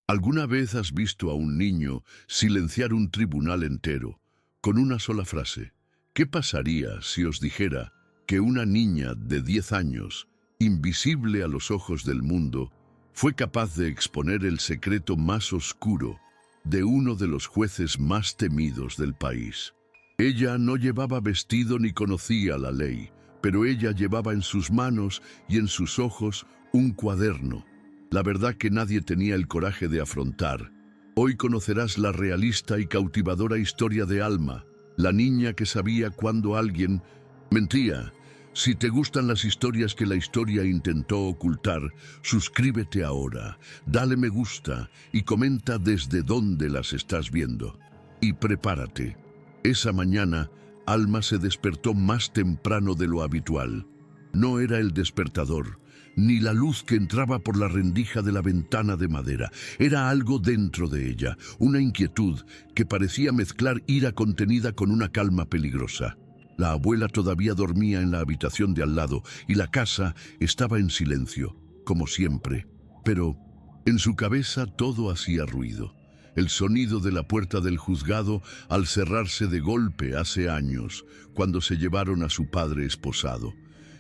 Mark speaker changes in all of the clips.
Speaker 1: ¿Alguna vez has visto a un niño silenciar un tribunal entero con una sola frase? ¿Qué pasaría si os dijera que una niña de 10 años, invisible a los ojos del mundo, fue capaz de exponer el secreto más oscuro de uno de los jueces más temidos del país? Ella no llevaba vestido ni conocía la ley, pero ella llevaba en sus manos y en sus ojos un cuaderno. La verdad que nadie tenía el coraje de afrontar. Hoy conocerás la realista y cautivadora historia de Alma, la niña que sabía cuando alguien mentía. Si te gustan las historias que la historia intentó ocultar, suscríbete ahora, dale me gusta y comenta desde dónde las estás viendo. Y prepárate. Esa mañana, Alma se despertó más temprano de lo habitual. No era el despertador, ni la luz que entraba por la rendija de la ventana de madera. Era algo dentro de ella, una inquietud que parecía mezclar ira contenida con una calma peligrosa. La abuela todavía dormía en la habitación de al lado y la casa estaba en silencio, como siempre. Pero en su cabeza todo hacía ruido. El sonido de la puerta del juzgado al cerrarse de golpe hace años, cuando se llevaron a su padre esposado.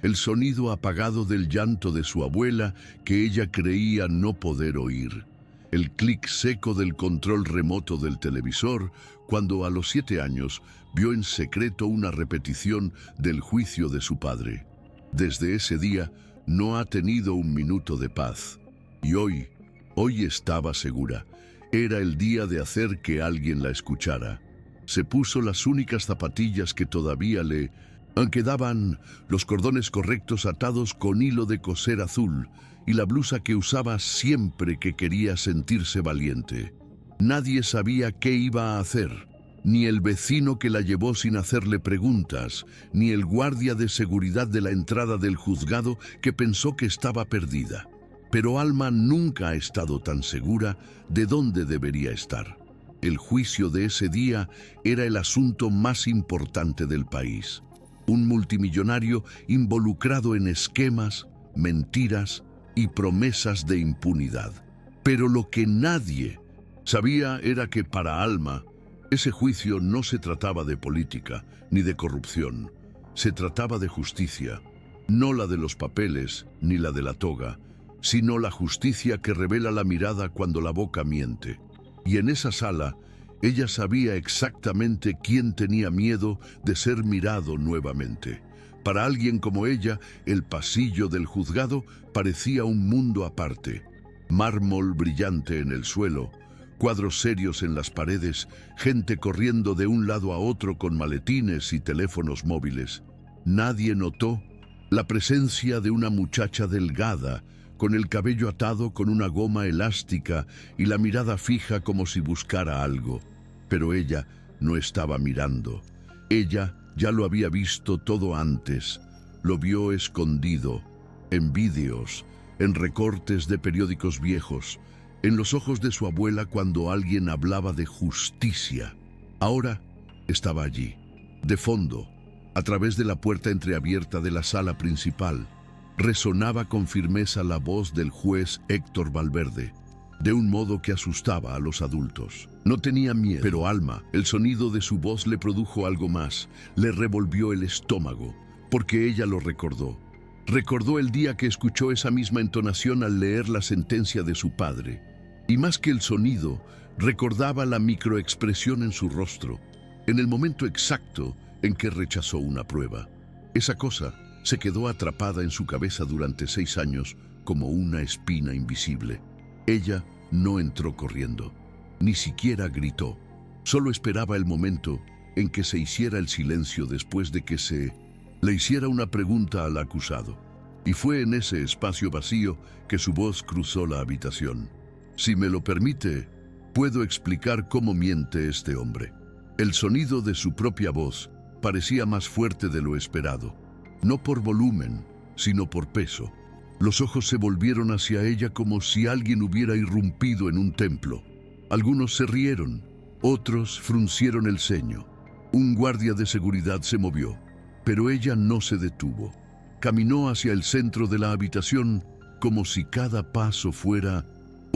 Speaker 1: El sonido apagado del llanto de su abuela que ella creía no poder oír. El clic seco del control remoto del televisor cuando a los 7 años vio en secreto una repetición del juicio de su padre. Desde ese día no ha tenido un minuto de paz. Y hoy estaba segura. Era el día de hacer que alguien la escuchara. Se puso las únicas zapatillas que todavía le quedaban, los cordones correctos atados con hilo de coser azul y la blusa que usaba siempre que quería sentirse valiente. Nadie sabía qué iba a hacer, ni el vecino que la llevó sin hacerle preguntas, ni el guardia de seguridad de la entrada del juzgado que pensó que estaba perdida. Pero Alma nunca ha estado tan segura de dónde debería estar. El juicio de ese día era el asunto más importante del país. Un multimillonario involucrado en esquemas, mentiras y promesas de impunidad. Pero lo que nadie sabía era que para Alma, ese juicio no se trataba de política ni de corrupción. Se trataba de justicia, no la de los papeles ni la de la toga, sino la justicia que revela la mirada cuando la boca miente. Y en esa sala, ella sabía exactamente quién tenía miedo de ser mirado nuevamente. Para alguien como ella, el pasillo del juzgado parecía un mundo aparte. Mármol brillante en el suelo, cuadros serios en las paredes, gente corriendo de un lado a otro con maletines y teléfonos móviles. Nadie notó la presencia de una muchacha delgada, con el cabello atado con una goma elástica y la mirada fija como si buscara algo. Pero ella no estaba mirando. Ella ya lo había visto todo antes. Lo vio escondido, en vídeos, en recortes de periódicos viejos, en los ojos de su abuela cuando alguien hablaba de justicia. Ahora estaba allí, de fondo, a través de la puerta entreabierta de la sala principal. Resonaba con firmeza la voz del juez Héctor Valverde, de un modo que asustaba a los adultos. No tenía miedo, pero Alma, el sonido de su voz le produjo algo más, le revolvió el estómago, porque ella lo recordó. Recordó el día que escuchó esa misma entonación al leer la sentencia de su padre. Y más que el sonido, recordaba la microexpresión en su rostro, en el momento exacto en que rechazó una prueba. Esa cosa se quedó atrapada en su cabeza durante 6 años como una espina invisible. Ella no entró corriendo, ni siquiera gritó. Solo esperaba el momento en que se hiciera el silencio después de que se le hiciera una pregunta al acusado. Y fue en ese espacio vacío que su voz cruzó la habitación. Si me lo permite, puedo explicar cómo miente este hombre. El sonido de su propia voz parecía más fuerte de lo esperado. No por volumen, sino por peso. Los ojos se volvieron hacia ella como si alguien hubiera irrumpido en un templo. Algunos se rieron, otros fruncieron el ceño. Un guardia de seguridad se movió, pero ella no se detuvo. Caminó hacia el centro de la habitación como si cada paso fuera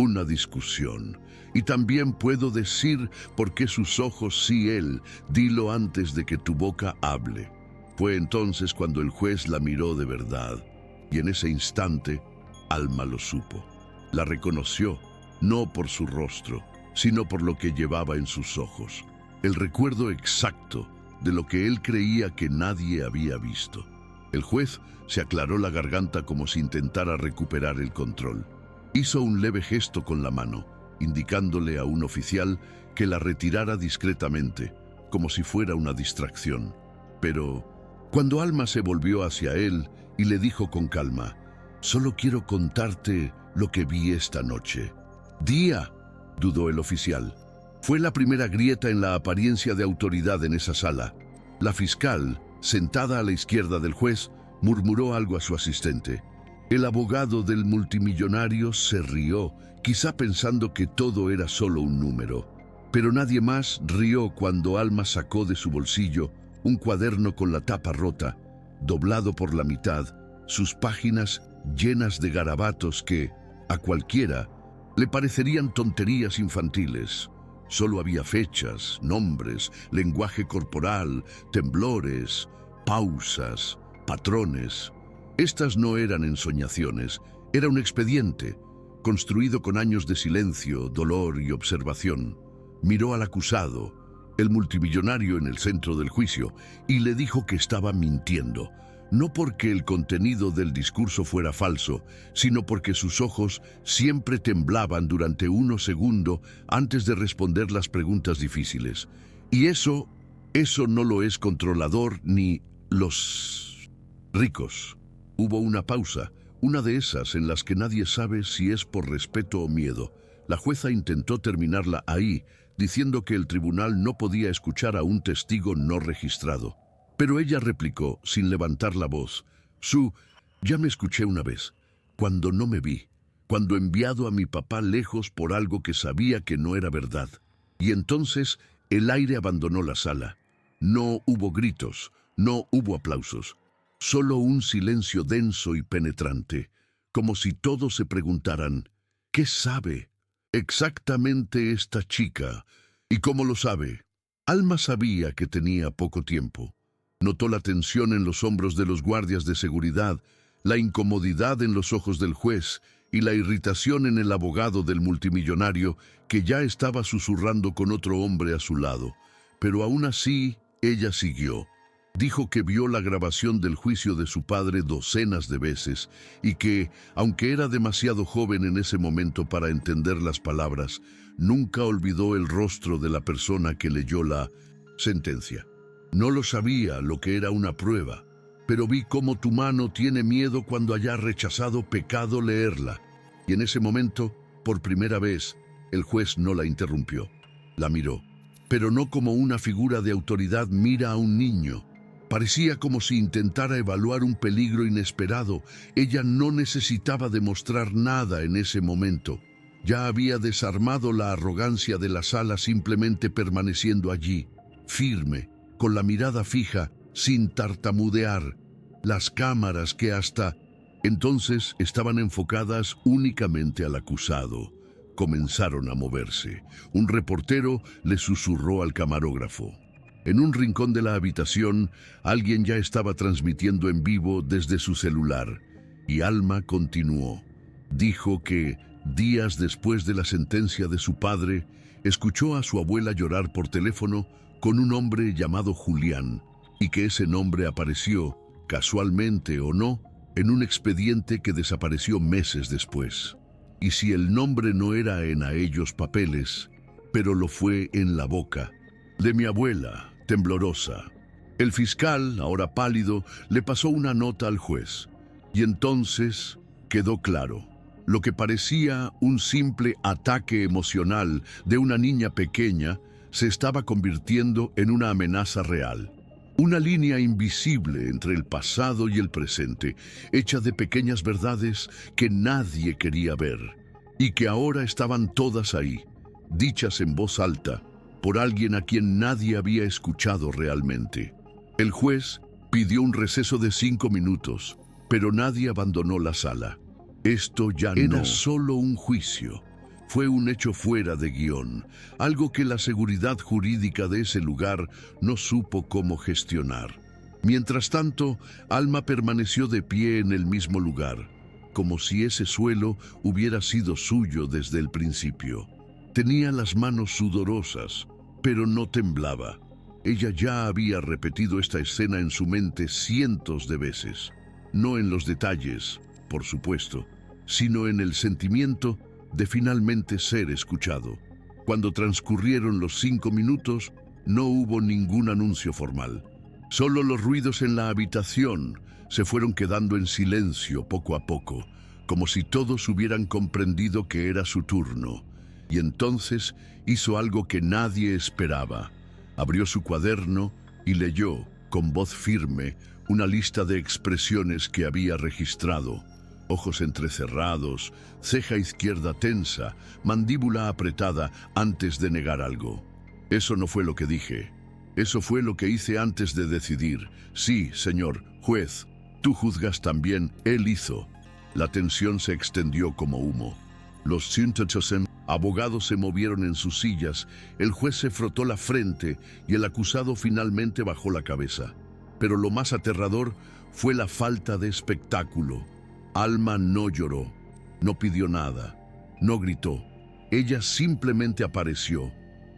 Speaker 1: una discusión. Y también puedo decir por qué sus ojos sí él, dilo antes de que tu boca hable. Fue entonces cuando el juez la miró de verdad, y en ese instante Alma lo supo. La reconoció, no por su rostro, sino por lo que llevaba en sus ojos. El recuerdo exacto de lo que él creía que nadie había visto. El juez se aclaró la garganta como si intentara recuperar el control. Hizo un leve gesto con la mano, indicándole a un oficial que la retirara discretamente, como si fuera una distracción. Pero cuando Alma se volvió hacia él y le dijo con calma: «Solo quiero contarte lo que vi esta noche». «¿Día?», dudó el oficial. Fue la primera grieta en la apariencia de autoridad en esa sala. La fiscal, sentada a la izquierda del juez, murmuró algo a su asistente. El abogado del multimillonario se rió, quizá pensando que todo era solo un número. Pero nadie más rió cuando Alma sacó de su bolsillo un cuaderno con la tapa rota, doblado por la mitad, sus páginas llenas de garabatos que, a cualquiera, le parecerían tonterías infantiles. Solo había fechas, nombres, lenguaje corporal, temblores, pausas, patrones. Estas no eran ensoñaciones, era un expediente, construido con años de silencio, dolor y observación. Miró al acusado, el multimillonario en el centro del juicio, y le dijo que estaba mintiendo, no porque el contenido del discurso fuera falso, sino porque sus ojos siempre temblaban durante unos segundos antes de responder las preguntas difíciles. Y eso no lo es controlador ni los ricos. Hubo una pausa, una de esas en las que nadie sabe si es por respeto o miedo. La jueza intentó terminarla ahí, diciendo que el tribunal no podía escuchar a un testigo no registrado. Pero ella replicó, sin levantar la voz: «Ya me escuché una vez, cuando no me vi, cuando enviado a mi papá lejos por algo que sabía que no era verdad». Y entonces el aire abandonó la sala. No hubo gritos, no hubo aplausos, solo un silencio denso y penetrante, como si todos se preguntaran: ¿qué sabe exactamente esta chica? ¿Y cómo lo sabe? Alma sabía que tenía poco tiempo. Notó la tensión en los hombros de los guardias de seguridad, la incomodidad en los ojos del juez y la irritación en el abogado del multimillonario, que ya estaba susurrando con otro hombre a su lado. Pero aún así, ella siguió. Dijo que vio la grabación del juicio de su padre docenas de veces y que, aunque era demasiado joven en ese momento para entender las palabras, nunca olvidó el rostro de la persona que leyó la sentencia. «No lo sabía lo que era una prueba, pero vi cómo tu mano tiene miedo cuando haya rechazado pecado leerla». Y en ese momento, por primera vez, el juez no la interrumpió. La miró, pero no como una figura de autoridad mira a un niño. Parecía como si intentara evaluar un peligro inesperado. Ella no necesitaba demostrar nada en ese momento. Ya había desarmado la arrogancia de la sala simplemente permaneciendo allí, firme, con la mirada fija, sin tartamudear. Las cámaras que hasta entonces estaban enfocadas únicamente al acusado comenzaron a moverse. Un reportero le susurró al camarógrafo. En un rincón de la habitación, alguien ya estaba transmitiendo en vivo desde su celular. Y Alma continuó. Dijo que, días después de la sentencia de su padre, escuchó a su abuela llorar por teléfono con un hombre llamado Julián, y que ese nombre apareció, casualmente o no, en un expediente que desapareció meses después. Y si el nombre no era en aquellos papeles, pero lo fue en la boca de mi abuela, temblorosa. El fiscal, ahora pálido, le pasó una nota al juez, y entonces quedó claro. Lo que parecía un simple ataque emocional de una niña pequeña se estaba convirtiendo en una amenaza real. Una línea invisible entre el pasado y el presente, hecha de pequeñas verdades que nadie quería ver, y que ahora estaban todas ahí, dichas en voz alta, por alguien a quien nadie había escuchado realmente. El juez pidió un receso de 5 minutos, pero nadie abandonó la sala. Esto ya era solo un juicio, Fue un hecho fuera de guión, algo que la seguridad jurídica de ese lugar no supo cómo gestionar. Mientras tanto, Alma permaneció de pie en el mismo lugar, como si ese suelo hubiera sido suyo desde el principio. Tenía las manos sudorosas, pero no temblaba. Ella ya había repetido esta escena en su mente cientos de veces. No en los detalles, por supuesto, sino en el sentimiento de finalmente ser escuchado. Cuando transcurrieron los 5 minutos, no hubo ningún anuncio formal. Solo los ruidos en la habitación se fueron quedando en silencio poco a poco, como si todos hubieran comprendido que era su turno. Y entonces hizo algo que nadie esperaba. Abrió su cuaderno y leyó, con voz firme, una lista de expresiones que había registrado. Ojos entrecerrados, ceja izquierda tensa, mandíbula apretada antes de negar algo. Eso no fue lo que dije. Eso fue lo que hice antes de decidir. Sí, señor juez, tú juzgas también, él hizo. La tensión se extendió como humo. Los abogados se movieron en sus sillas, el juez se frotó la frente y el acusado finalmente bajó la cabeza. Pero lo más aterrador fue la falta de espectáculo. Alma no lloró, no pidió nada, no gritó. Ella simplemente apareció,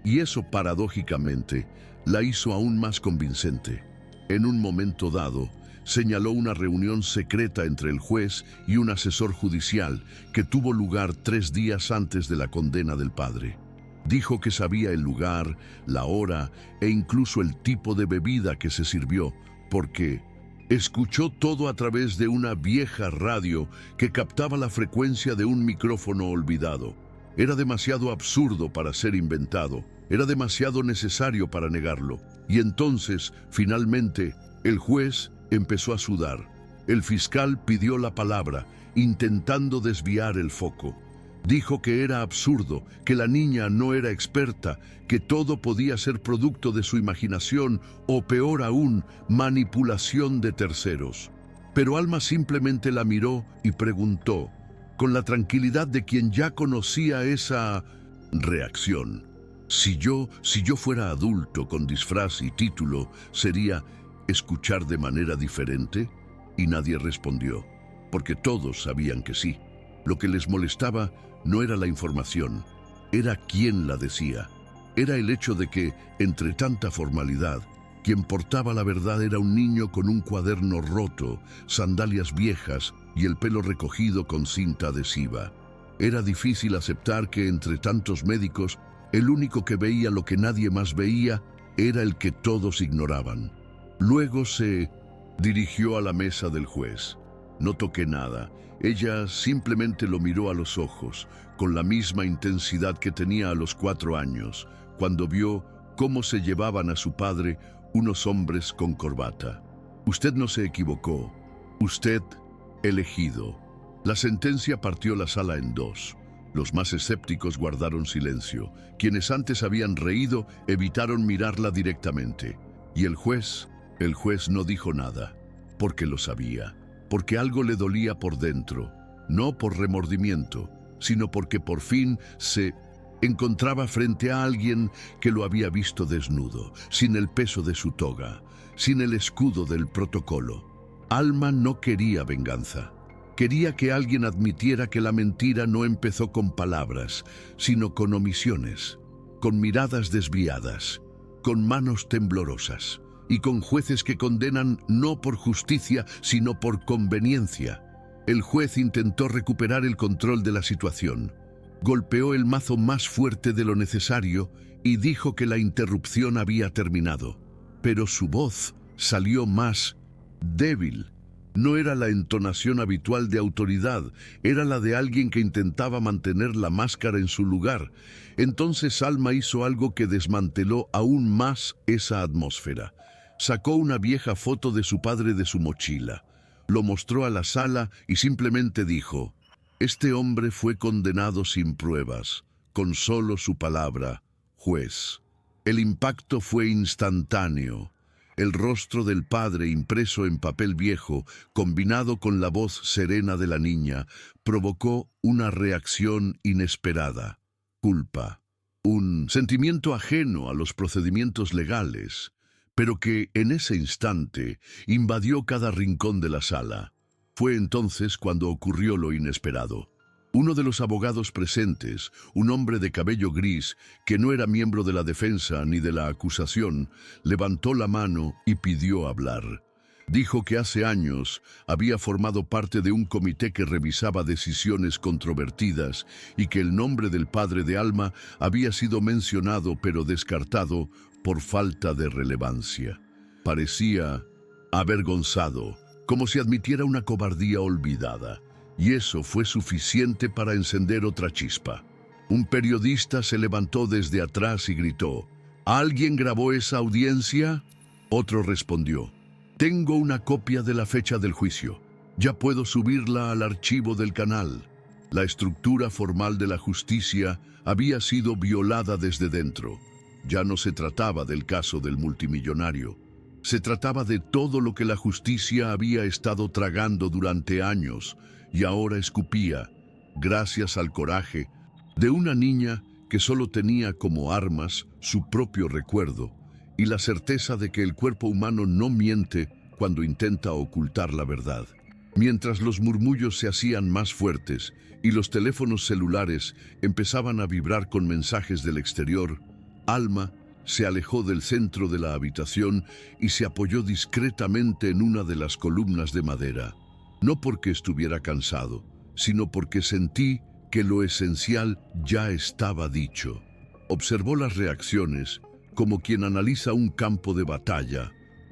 Speaker 1: y eso paradójicamente la hizo aún más convincente. En un momento dado, señaló una reunión secreta entre el juez y un asesor judicial que tuvo lugar 3 días antes de la condena del padre. Dijo que sabía el lugar, la hora e incluso el tipo de bebida que se sirvió, porque escuchó todo a través de una vieja radio que captaba la frecuencia de un micrófono olvidado. Era demasiado absurdo para ser inventado, era demasiado necesario para negarlo. Y entonces, finalmente, el juez empezó a sudar. El fiscal pidió la palabra, intentando desviar el foco. Dijo que era absurdo, que la niña no era experta, que todo podía ser producto de su imaginación o, peor aún, manipulación de terceros. Pero Alma simplemente la miró y preguntó, con la tranquilidad de quien ya conocía esa reacción. Si yo fuera adulto con disfraz y título, ¿sería escuchar de manera diferente? Y nadie respondió, porque todos sabían que sí. Lo que les molestaba no era la información, era quién la decía. Era el hecho de que, entre tanta formalidad, quien portaba la verdad era un niño con un cuaderno roto, sandalias viejas y el pelo recogido con cinta adhesiva. Era difícil aceptar que entre tantos médicos, el único que veía lo que nadie más veía era el que todos ignoraban. Luego se dirigió a la mesa del juez. No toqué nada. Ella simplemente lo miró a los ojos, con la misma intensidad que tenía a los 4 años, cuando vio cómo se llevaban a su padre unos hombres con corbata. Usted no se equivocó. Usted, elegido. La sentencia partió la sala en 2. Los más escépticos guardaron silencio. Quienes antes habían reído evitaron mirarla directamente. Y el juez no dijo nada, porque lo sabía. Porque algo le dolía por dentro, no por remordimiento, sino porque por fin se encontraba frente a alguien que lo había visto desnudo, sin el peso de su toga, sin el escudo del protocolo. Alma no quería venganza. Quería que alguien admitiera que la mentira no empezó con palabras, sino con omisiones, con miradas desviadas, con manos temblorosas. Y con jueces que condenan no por justicia, sino por conveniencia. El juez intentó recuperar el control de la situación. Golpeó el mazo más fuerte de lo necesario y dijo que la interrupción había terminado. Pero su voz salió más débil. No era la entonación habitual de autoridad, era la de alguien que intentaba mantener la máscara en su lugar. Entonces Alma hizo algo que desmanteló aún más esa atmósfera. Sacó una vieja foto de su padre de su mochila, lo mostró a la sala y simplemente dijo, «Este hombre fue condenado sin pruebas, con solo su palabra, juez». El impacto fue instantáneo. El rostro del padre impreso en papel viejo, combinado con la voz serena de la niña, provocó una reacción inesperada. culpa, un sentimiento ajeno a los procedimientos legales, pero que en ese instante invadió cada rincón de la sala. Fue entonces cuando ocurrió lo inesperado. Uno de los abogados presentes, un hombre de cabello gris, que no era miembro de la defensa ni de la acusación, levantó la mano y pidió hablar. Dijo que hace años había formado parte de un comité que revisaba decisiones controvertidas y que el nombre del padre de Alma había sido mencionado pero descartado por falta de relevancia. Parecía avergonzado, como si admitiera una cobardía olvidada, y eso fue suficiente para encender otra chispa. Un periodista se levantó desde atrás y gritó: ¿alguien grabó esa audiencia? Otro respondió: tengo una copia de la fecha del juicio. Ya puedo subirla al archivo del canal. La estructura formal de la justicia había sido violada desde dentro. Ya no se trataba del caso del multimillonario. Se trataba de todo lo que la justicia había estado tragando durante años y ahora escupía, gracias al coraje de una niña que solo tenía como armas su propio recuerdo y la certeza de que el cuerpo humano no miente cuando intenta ocultar la verdad. Mientras los murmullos se hacían más fuertes y los teléfonos celulares empezaban a vibrar con mensajes del exterior, Alma se alejó del centro de la habitación y se apoyó discretamente en una de las columnas de madera. No porque estuviera cansado, sino porque sentí que lo esencial ya estaba dicho. Observó las reacciones como quien analiza un campo de batalla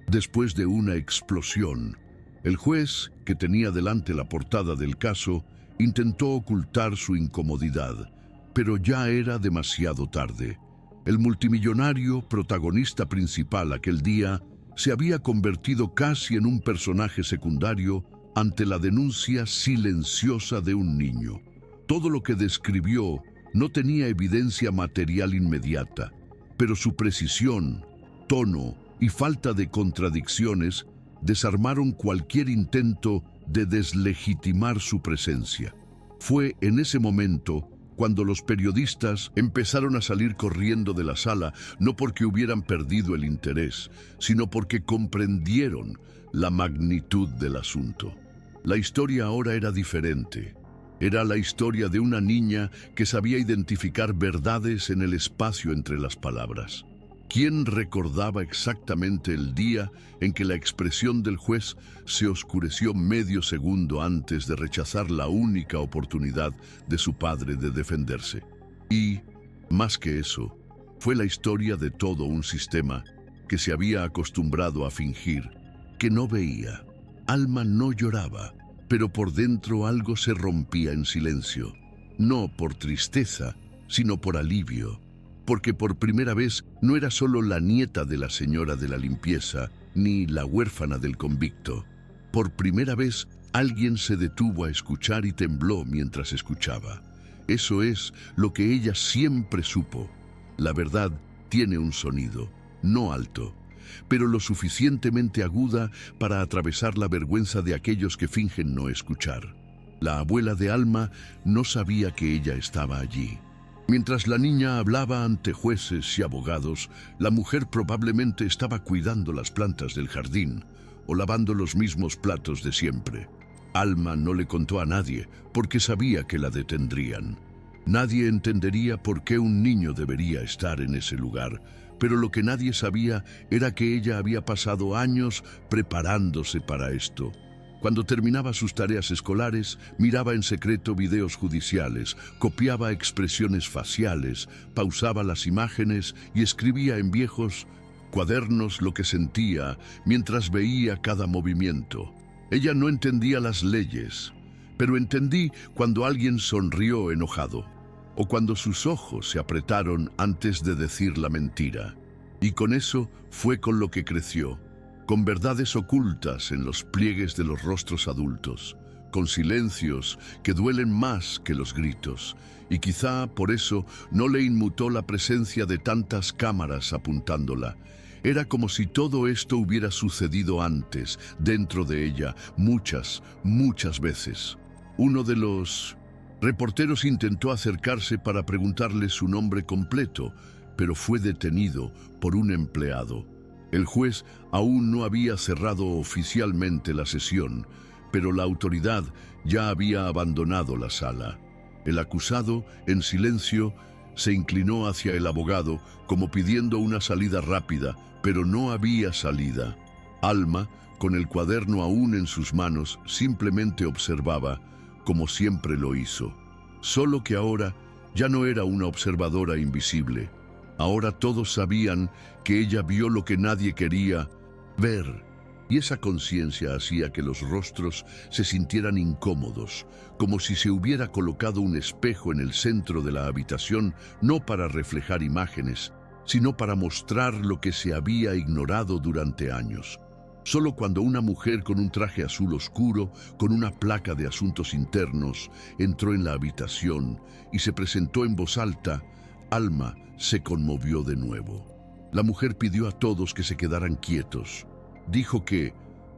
Speaker 1: después de una explosión. El juez, que tenía delante la portada del caso, intentó ocultar su incomodidad, pero ya era demasiado tarde. El multimillonario, protagonista principal aquel día, se había convertido casi en un personaje secundario ante la denuncia silenciosa de un niño. Todo lo que describió no tenía evidencia material inmediata, pero su precisión, tono y falta de contradicciones desarmaron cualquier intento de deslegitimar su presencia. Fue en ese momento cuando los periodistas empezaron a salir corriendo de la sala, no porque hubieran perdido el interés, sino porque comprendieron la magnitud del asunto. La historia ahora era diferente. Era la historia de una niña que sabía identificar verdades en el espacio entre las palabras. ¿Quién recordaba exactamente el día en que la expresión del juez se oscureció medio segundo antes de rechazar la única oportunidad de su padre de defenderse? Y, más que eso, fue la historia de todo un sistema que se había acostumbrado a fingir que no veía. Alma no lloraba, pero por dentro algo se rompía en silencio, no por tristeza, sino por alivio. Porque por primera vez no era solo la nieta de la señora de la limpieza, ni la huérfana del convicto. Por primera vez alguien se detuvo a escuchar y tembló mientras escuchaba. Eso es lo que ella siempre supo. La verdad tiene un sonido, no alto, pero lo suficientemente aguda para atravesar la vergüenza de aquellos que fingen no escuchar. La abuela de Alma no sabía que ella estaba allí. Mientras la niña hablaba ante jueces y abogados, la mujer probablemente estaba cuidando las plantas del jardín o lavando los mismos platos de siempre. Alma no le contó a nadie porque sabía que la detendrían. Nadie entendería por qué un niño debería estar en ese lugar, pero lo que nadie sabía era que ella había pasado años preparándose para esto. Cuando terminaba sus tareas escolares, miraba en secreto videos judiciales, copiaba expresiones faciales, pausaba las imágenes y escribía en viejos cuadernos lo que sentía mientras veía cada movimiento. Ella no entendía las leyes, pero entendí cuando alguien sonrió enojado, o cuando sus ojos se apretaron antes de decir la mentira. Y con eso fue con lo que creció. Con verdades ocultas en los pliegues de los rostros adultos, con silencios que duelen más que los gritos, y quizá por eso no le inmutó la presencia de tantas cámaras apuntándola. Era como si todo esto hubiera sucedido antes, dentro de ella, muchas veces. Uno de los Reporteros intentó acercarse para preguntarle su nombre completo, pero fue detenido por un empleado. El juez aún no había cerrado oficialmente la sesión, pero la autoridad ya había abandonado la sala. El acusado, en silencio, se inclinó hacia el abogado como pidiendo una salida rápida, pero no había salida. Alma, con el cuaderno aún en sus manos, simplemente observaba, como siempre lo hizo. Solo que ahora ya no era una observadora invisible. Ahora todos sabían que ella vio lo que nadie quería ver. Y esa conciencia hacía que los rostros se sintieran incómodos, como si se hubiera colocado un espejo en el centro de la habitación, no para reflejar imágenes, sino para mostrar lo que se había ignorado durante años. Solo cuando una mujer con un traje azul oscuro, con una placa de asuntos internos, entró en la habitación y se presentó en voz alta, Alma se conmovió de nuevo. La mujer pidió a todos que se quedaran quietos. Dijo que,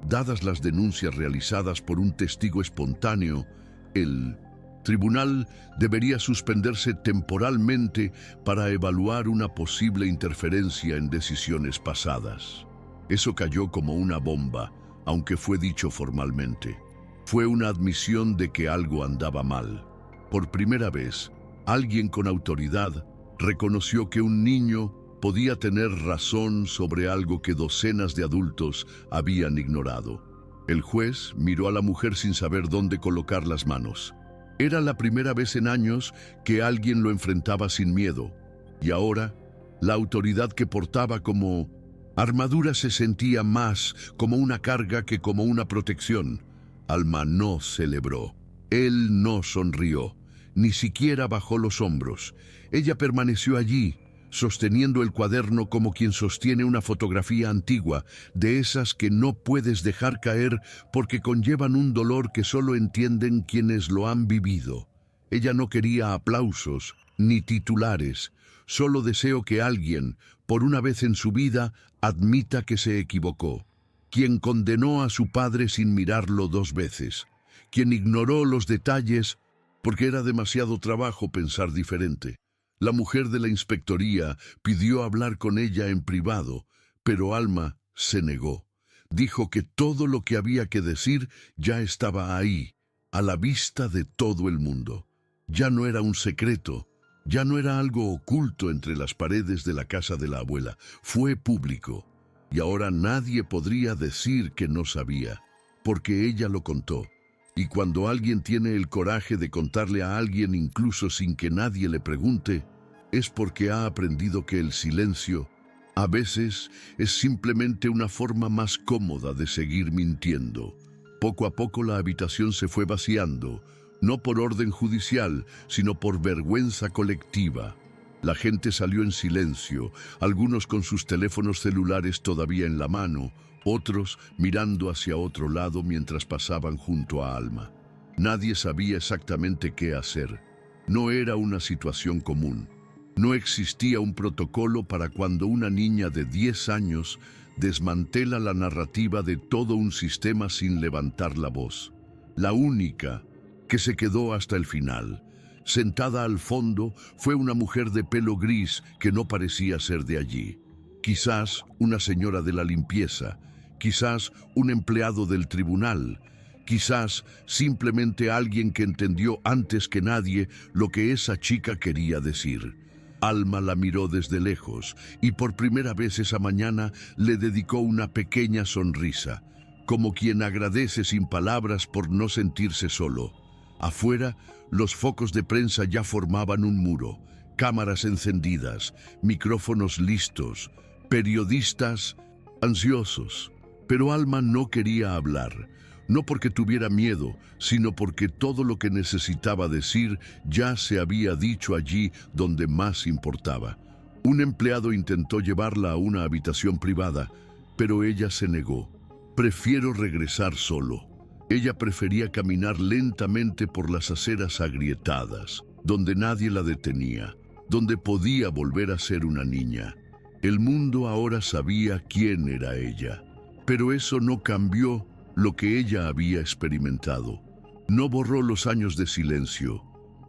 Speaker 1: dadas las denuncias realizadas por un testigo espontáneo, el tribunal debería suspenderse temporalmente para evaluar una posible interferencia en decisiones pasadas. Eso cayó como una bomba, aunque fue dicho formalmente. Fue una admisión de que algo andaba mal. Por primera vez, alguien con autoridad reconoció que un niño podía tener razón sobre algo que docenas de adultos habían ignorado. El juez miró a la mujer sin saber dónde colocar las manos. Era la primera vez en años que alguien lo enfrentaba sin miedo, y ahora, la autoridad que portaba como armadura se sentía más como una carga que como una protección. Alma no celebró. Él no sonrió, ni siquiera bajó los hombros. Ella permaneció allí, sosteniendo el cuaderno como quien sostiene una fotografía antigua, de esas que no puedes dejar caer porque conllevan un dolor que solo entienden quienes lo han vivido. Ella no quería aplausos ni titulares. Solo deseo que alguien, por una vez en su vida, admita que se equivocó. Quien condenó a su padre sin mirarlo 2 veces. Quien ignoró los detalles porque era demasiado trabajo pensar diferente. La mujer de la inspectoría pidió hablar con ella en privado, pero Alma se negó. Dijo que todo lo que había que decir ya estaba ahí, a la vista de todo el mundo. Ya no era un secreto. Ya no era algo oculto entre las paredes de la casa de la abuela, fue público. Y ahora nadie podría decir que no sabía, porque ella lo contó. Y cuando alguien tiene el coraje de contarle a alguien incluso sin que nadie le pregunte, es porque ha aprendido que el silencio, a veces, es simplemente una forma más cómoda de seguir mintiendo. Poco a poco la habitación se fue vaciando, no por orden judicial, sino por vergüenza colectiva. La gente salió en silencio, algunos con sus teléfonos celulares todavía en la mano, otros mirando hacia otro lado mientras pasaban junto a Alma. Nadie sabía exactamente qué hacer. No era una situación común. No existía un protocolo para cuando una niña de 10 años desmantela la narrativa de todo un sistema sin levantar la voz. La única que se quedó hasta el final, sentada al fondo, fue una mujer de pelo gris que no parecía ser de allí. Quizás una señora de la limpieza, quizás un empleado del tribunal, quizás simplemente alguien que entendió antes que nadie lo que esa chica quería decir. Alma la miró desde lejos y por primera vez esa mañana le dedicó una pequeña sonrisa, como quien agradece sin palabras por no sentirse solo. Afuera, los focos de prensa ya formaban un muro, cámaras encendidas, micrófonos listos, periodistas ansiosos. Pero Alma no quería hablar, no porque tuviera miedo, sino porque todo lo que necesitaba decir ya se había dicho allí donde más importaba. Un empleado intentó llevarla a una habitación privada, pero ella se negó. Prefiero regresar solo. Ella prefería caminar lentamente por las aceras agrietadas, donde nadie la detenía, donde podía volver a ser una niña. El mundo ahora sabía quién era ella, pero eso no cambió lo que ella había experimentado. No borró los años de silencio,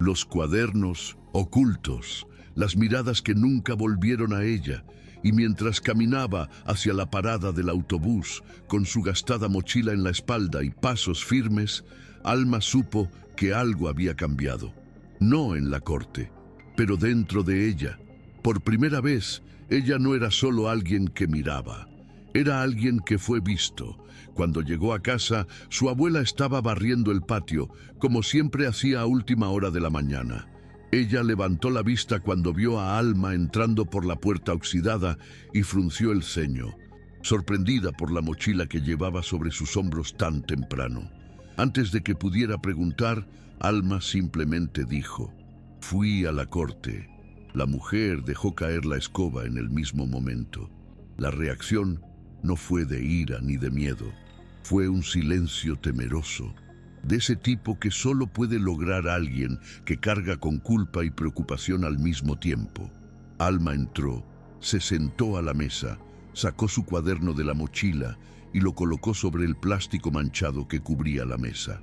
Speaker 1: los cuadernos ocultos, las miradas que nunca volvieron a ella, y mientras caminaba hacia la parada del autobús, con su gastada mochila en la espalda y pasos firmes, Alma supo que algo había cambiado. No en la corte, pero dentro de ella. Por primera vez, ella no era solo alguien que miraba, era alguien que fue visto. Cuando llegó a casa, su abuela estaba barriendo el patio, como siempre hacía a última hora de la mañana. Ella levantó la vista cuando vio a Alma entrando por la puerta oxidada y frunció el ceño, sorprendida por la mochila que llevaba sobre sus hombros tan temprano. Antes de que pudiera preguntar, Alma simplemente dijo: «Fui a la corte». La mujer dejó caer la escoba en el mismo momento. La reacción no fue de ira ni de miedo. Fue un silencio temeroso, de ese tipo que solo puede lograr alguien que carga con culpa y preocupación al mismo tiempo. Alma entró, se sentó a la mesa, sacó su cuaderno de la mochila y lo colocó sobre el plástico manchado que cubría la mesa.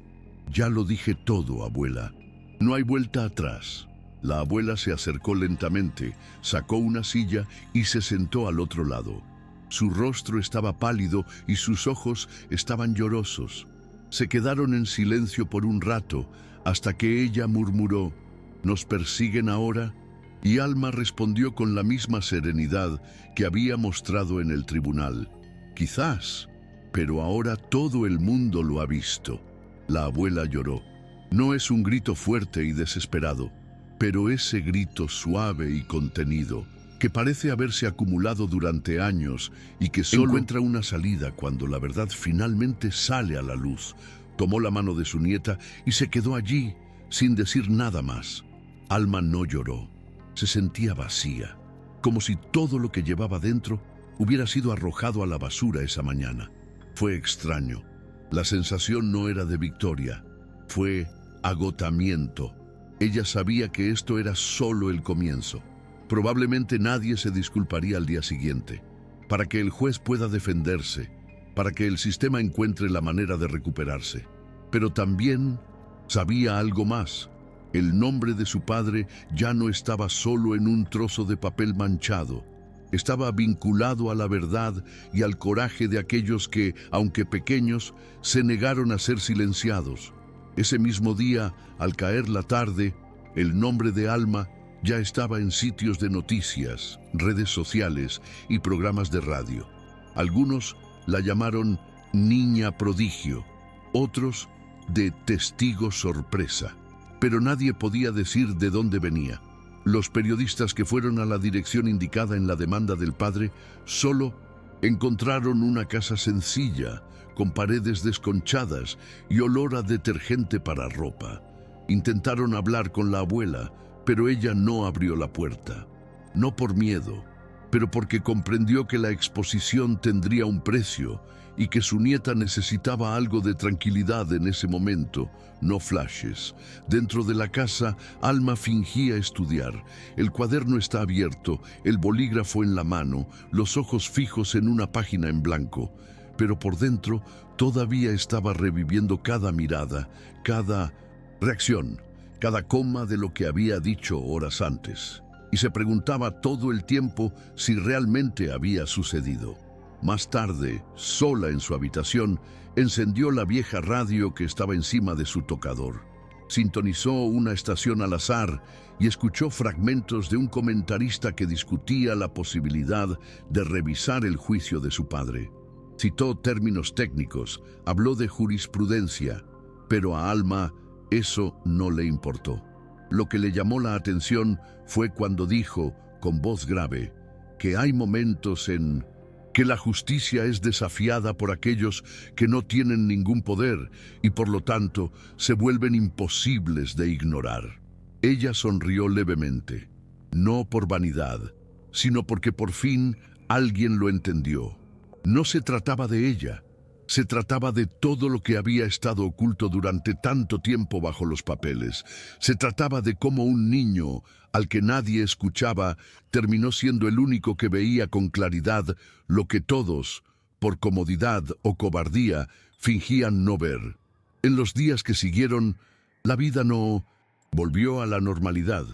Speaker 1: «Ya lo dije todo, abuela. No hay vuelta atrás». La abuela se acercó lentamente, sacó una silla y se sentó al otro lado. Su rostro estaba pálido y sus ojos estaban llorosos. Se quedaron en silencio por un rato, hasta que ella murmuró: «¿Nos persiguen ahora?». Y Alma respondió con la misma serenidad que había mostrado en el tribunal: «Quizás, pero ahora todo el mundo lo ha visto». La abuela lloró. No es un grito fuerte y desesperado, pero ese grito suave y contenido, que parece haberse acumulado durante años y que solo encuentra una salida cuando la verdad finalmente sale a la luz. Tomó la mano de su nieta y se quedó allí, sin decir nada más. Alma no lloró. Se sentía vacía, como si todo lo que llevaba dentro hubiera sido arrojado a la basura esa mañana. Fue extraño. La sensación no era de victoria, fue agotamiento. Ella sabía que esto era solo el comienzo. Probablemente nadie se disculparía al día siguiente. Para que el juez pueda defenderse, para que el sistema encuentre la manera de recuperarse. Pero también sabía algo más. El nombre de su padre ya no estaba solo en un trozo de papel manchado. Estaba vinculado a la verdad y al coraje de aquellos que, aunque pequeños, se negaron a ser silenciados. Ese mismo día, al caer la tarde, el nombre de Alma ya estaba en sitios de noticias, redes sociales y programas de radio. Algunos la llamaron niña prodigio, otros de testigo sorpresa. Pero nadie podía decir de dónde venía. Los periodistas que fueron a la dirección indicada en la demanda del padre solo encontraron una casa sencilla, con paredes desconchadas y olor a detergente para ropa. Intentaron hablar con la abuela, pero ella no abrió la puerta. No por miedo, pero porque comprendió que la exposición tendría un precio y que su nieta necesitaba algo de tranquilidad en ese momento, no flashes. Dentro de la casa, Alma fingía estudiar. El cuaderno está abierto, el bolígrafo en la mano, los ojos fijos en una página en blanco. Pero por dentro todavía estaba reviviendo cada mirada, cada reacción, cada coma de lo que había dicho horas antes. Y se preguntaba todo el tiempo si realmente había sucedido. Más tarde, sola en su habitación, encendió la vieja radio que estaba encima de su tocador. Sintonizó una estación al azar y escuchó fragmentos de un comentarista que discutía la posibilidad de revisar el juicio de su padre. Citó términos técnicos, habló de jurisprudencia, pero a Alma eso no le importó. Lo que le llamó la atención fue cuando dijo, con voz grave, que hay momentos en que la justicia es desafiada por aquellos que no tienen ningún poder y por lo tanto se vuelven imposibles de ignorar. Ella sonrió levemente, no por vanidad, sino porque por fin alguien lo entendió. No se trataba de ella, se trataba de todo lo que había estado oculto durante tanto tiempo bajo los papeles. Se trataba de cómo un niño, al que nadie escuchaba, terminó siendo el único que veía con claridad lo que todos, por comodidad o cobardía, fingían no ver. En los días que siguieron, la vida no Volvió a la normalidad,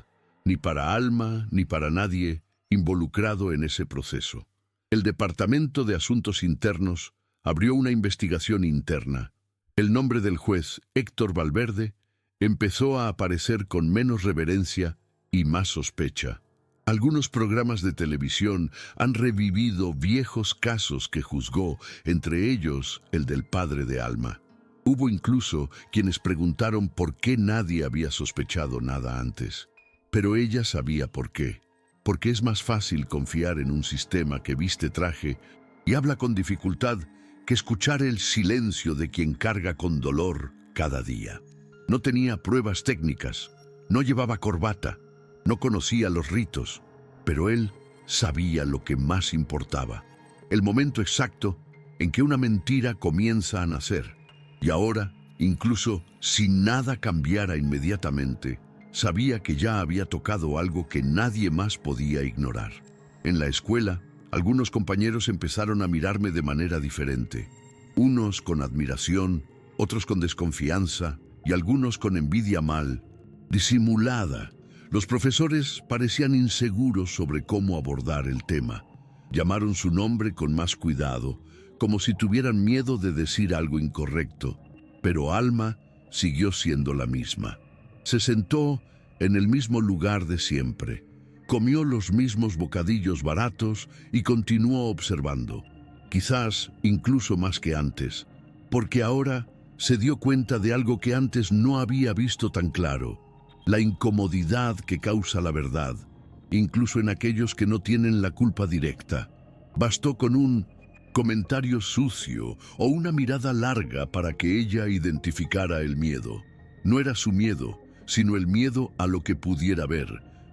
Speaker 1: ni para Alma ni para nadie involucrado en ese proceso. El Departamento de Asuntos Internos abrió una investigación interna. El nombre del juez, Héctor Valverde, empezó a aparecer con menos reverencia y más sospecha. Algunos programas de televisión han revivido viejos casos que juzgó, entre ellos el del padre de Alma. Hubo incluso quienes preguntaron por qué nadie había sospechado nada antes. Pero ella sabía por qué. Porque es más fácil confiar en un sistema que viste traje y habla con dificultad que escuchar el silencio de quien carga con dolor cada día. No tenía pruebas técnicas, no llevaba corbata, no conocía los ritos, pero él sabía lo que más importaba, el momento exacto en que una mentira comienza a nacer. Y ahora, incluso si nada cambiara inmediatamente, sabía que ya había tocado algo que nadie más podía ignorar. En la escuela, algunos compañeros empezaron a mirarme de manera diferente. Unos con admiración, otros con desconfianza y algunos con envidia mal, disimulada. Los profesores parecían inseguros sobre cómo abordar el tema. Llamaron su nombre con más cuidado, como si tuvieran miedo de decir algo incorrecto. Pero Alma siguió siendo la misma. Se sentó en el mismo lugar de siempre, comió los mismos bocadillos baratos y continuó observando, quizás incluso más que antes, porque ahora se dio cuenta de algo que antes no había visto tan claro: la incomodidad que causa la verdad, incluso en aquellos que no tienen la culpa directa. Bastó con un comentario sucio o una mirada larga para que ella identificara el miedo. No era su miedo, sino el miedo a lo que pudiera ver,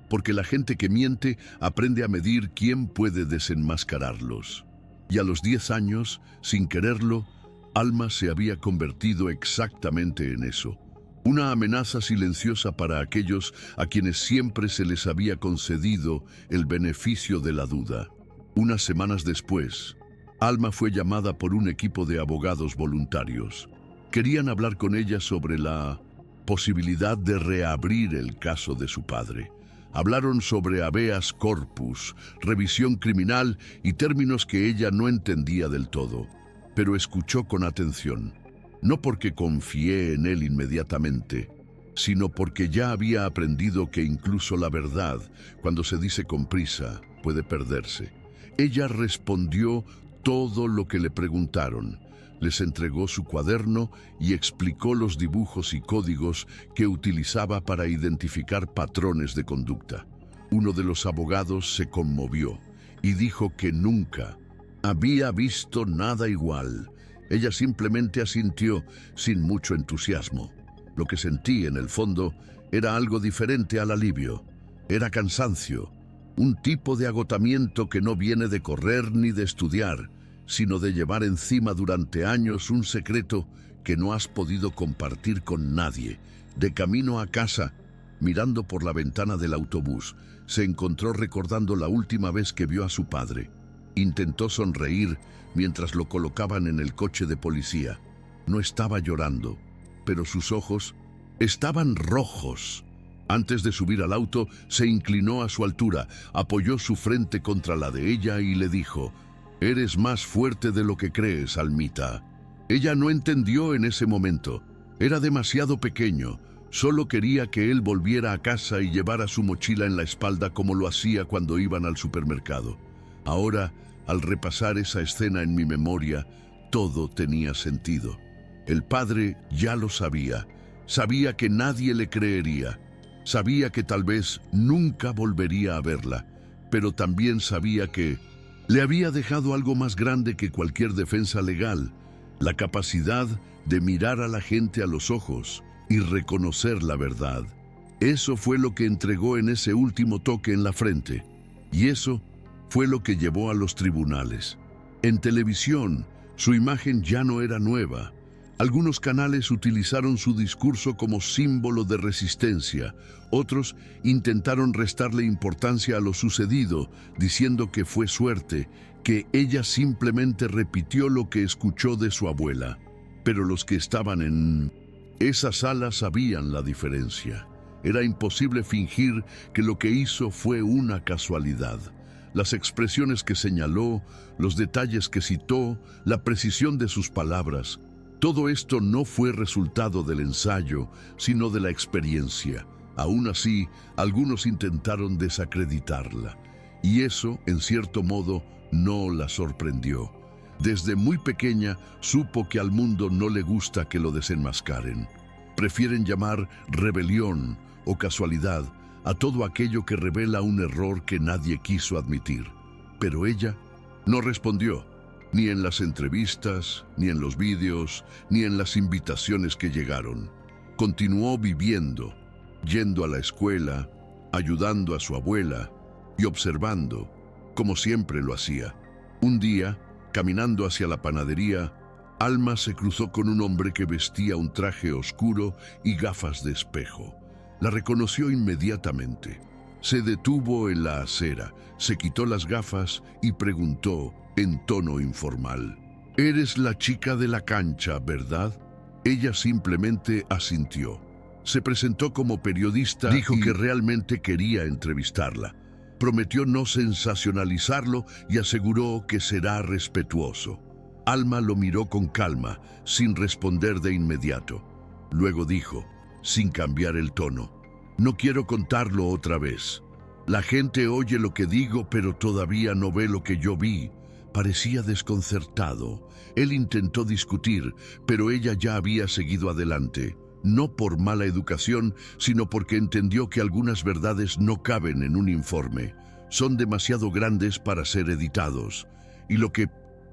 Speaker 1: porque la gente que miente aprende a medir quién puede desenmascararlos. Y a los 10 años, sin quererlo, Alma se había convertido exactamente en eso. Una amenaza silenciosa para aquellos a quienes siempre se les había concedido el beneficio de la duda. Unas semanas después, Alma fue llamada por un equipo de abogados voluntarios. Querían hablar con ella sobre la posibilidad de reabrir el caso de su padre. Hablaron sobre habeas corpus, revisión criminal y términos que ella no entendía del todo, pero escuchó con atención. No porque confié en él inmediatamente, sino porque ya había aprendido que incluso la verdad, cuando se dice con prisa, puede perderse. Ella respondió todo lo que le preguntaron. Les entregó su cuaderno y explicó los dibujos y códigos que utilizaba para identificar patrones de conducta. Uno de los abogados se conmovió y dijo que nunca había visto nada igual. Ella simplemente asintió sin mucho entusiasmo. Lo que sentí en el fondo era algo diferente al alivio. Era cansancio, un tipo de agotamiento que no viene de correr ni de estudiar, sino de llevar encima durante años un secreto que no has podido compartir con nadie. De camino a casa, mirando por la ventana del autobús, se encontró recordando la última vez que vio a su padre. Intentó sonreír mientras lo colocaban en el coche de policía. No estaba llorando, pero sus ojos estaban rojos. Antes de subir al auto, se inclinó a su altura, apoyó su frente contra la de ella y le dijo: «Eres más fuerte de lo que crees, Almita». Ella no entendió en ese momento. Era demasiado pequeño. Solo quería que él volviera a casa y llevara su mochila en la espalda como lo hacía cuando iban al supermercado. Ahora, al repasar esa escena en mi memoria, todo tenía sentido. El padre ya lo sabía. Sabía que nadie le creería. Sabía que tal vez nunca volvería a verla, pero también sabía que le había dejado algo más grande que cualquier defensa legal: la capacidad de mirar a la gente a los ojos y reconocer la verdad. Eso fue lo que entregó en ese último toque en la frente. Y eso fue lo que llevó a los tribunales. En televisión, su imagen ya no era nueva. Algunos canales utilizaron su discurso como símbolo de resistencia. Otros intentaron restarle importancia a lo sucedido, diciendo que fue suerte, que ella simplemente repitió lo que escuchó de su abuela. Pero los que estaban en esa sala sabían la diferencia. Era imposible fingir que lo que hizo fue una casualidad. Las expresiones que señaló, los detalles que citó, la precisión de sus palabras, todo esto no fue resultado del ensayo, sino de la experiencia. Aún así, algunos intentaron desacreditarla, y eso, en cierto modo, no la sorprendió. Desde muy pequeña supo que al mundo no le gusta que lo desenmascaren. Prefieren llamar rebelión o casualidad a todo aquello que revela un error que nadie quiso admitir. Pero ella no respondió, ni en las entrevistas, ni en los vídeos, ni en las invitaciones que llegaron. Continuó viviendo, yendo a la escuela, ayudando a su abuela y observando, como siempre lo hacía. Un día, caminando hacia la panadería, Alma se cruzó con un hombre que vestía un traje oscuro y gafas de espejo. La reconoció inmediatamente. Se detuvo en la acera, se quitó las gafas y preguntó en tono informal: «Eres la chica de la cancha, ¿verdad?». Ella simplemente asintió. Se presentó como periodista, dijo que realmente quería entrevistarla. Prometió no sensacionalizarlo y aseguró que será respetuoso. Alma lo miró con calma, sin responder de inmediato. Luego dijo, sin cambiar el tono: «No quiero contarlo otra vez. La gente oye lo que digo, pero todavía no ve lo que yo vi». Parecía desconcertado. Él intentó discutir, pero ella ya había seguido adelante. No por mala educación, sino porque entendió que algunas verdades no caben en un informe. Son demasiado grandes para ser editados. Y lo que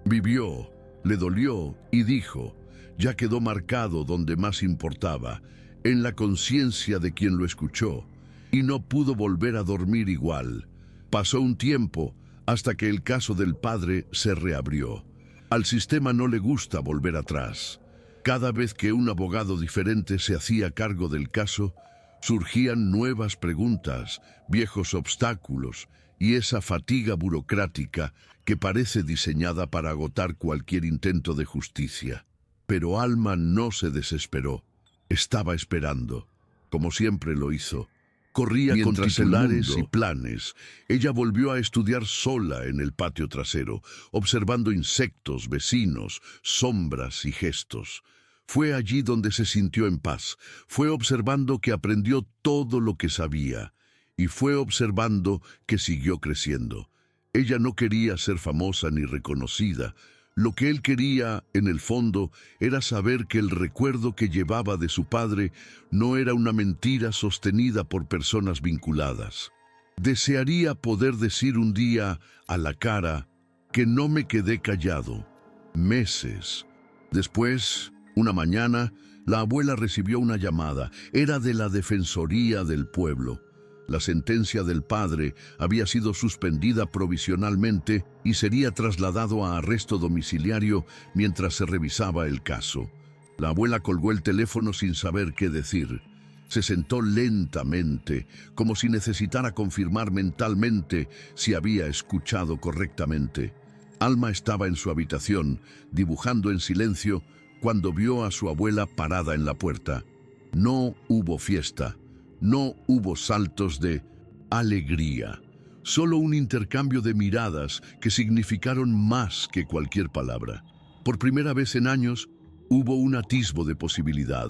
Speaker 1: vivió le dolió y dijo, ya quedó marcado donde más importaba, en la conciencia de quien lo escuchó, y no pudo volver a dormir igual. Pasó un tiempo hasta que el caso del padre se reabrió. Al sistema no le gusta volver atrás. Cada vez que un abogado diferente se hacía cargo del caso, surgían nuevas preguntas, viejos obstáculos y esa fatiga burocrática que parece diseñada para agotar cualquier intento de justicia. Pero Alma no se desesperó. Estaba esperando, como siempre lo hizo. Corría con titulares y planes. Ella volvió a estudiar sola en el patio trasero, observando insectos, vecinos, sombras y gestos. Fue allí donde se sintió en paz. Fue observando que aprendió todo lo que sabía. Y fue observando que siguió creciendo. Ella no quería ser famosa ni reconocida. Lo que él quería, en el fondo, era saber que el recuerdo que llevaba de su padre no era una mentira sostenida por personas vinculadas. Desearía poder decir un día a la cara que no me quedé callado. Meses después, una mañana, la abuela recibió una llamada. Era de la Defensoría del Pueblo. La sentencia del padre había sido suspendida provisionalmente y sería trasladado a arresto domiciliario mientras se revisaba el caso. La abuela colgó el teléfono sin saber qué decir. Se sentó lentamente, como si necesitara confirmar mentalmente si había escuchado correctamente. Alma estaba en su habitación, dibujando en silencio, cuando vio a su abuela parada en la puerta. No hubo fiesta. No hubo saltos de alegría, solo un intercambio de miradas que significaron más que cualquier palabra. Por primera vez en años, hubo un atisbo de posibilidad.